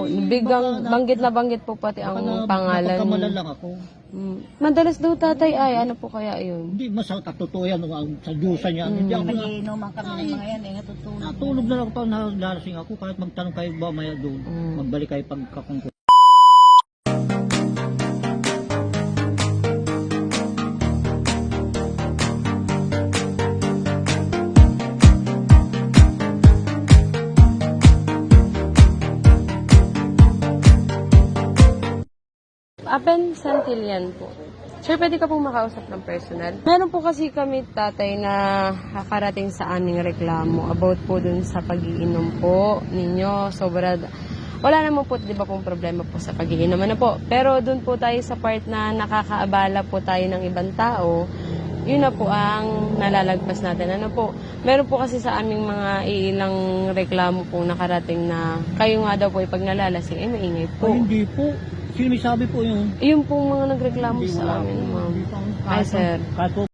po. Banggit na banggit po pati ang pangalan. Napagkamalan lang ako. Madalas daw tatay ay, ano po kaya yun? Hindi, totoo yan. Sa Diyosa niya. Hindi ako Nagiinuman kami ng mga yan, natutulog. natulog na lang ako pag nalasing ako. Kahit magtanong kayo ba maya doon. Magbalik kayo pagkakungko. Aben Santillan po. Sir, pwede ka pong makausap ng personal? Meron po kasi kami, tatay, na kakarating sa aming reklamo about po dun sa pag-iinom po ninyo. Wala naman po, di ba, pong problema po sa pag-iinom. Ano po? Pero dun po tayo sa part na nakakaabala po tayo ng ibang tao, yun na po ang nalalagpas natin. Ano po? Meron po kasi sa aming mga ilang reklamo po nakarating na kayo nga daw po pag nalalasing, ay maingay po. Ay, hindi po. Sino may sabi po yun? Yun po mga nagreklamo sa amin, ma'am. Ay, sir. Kahit po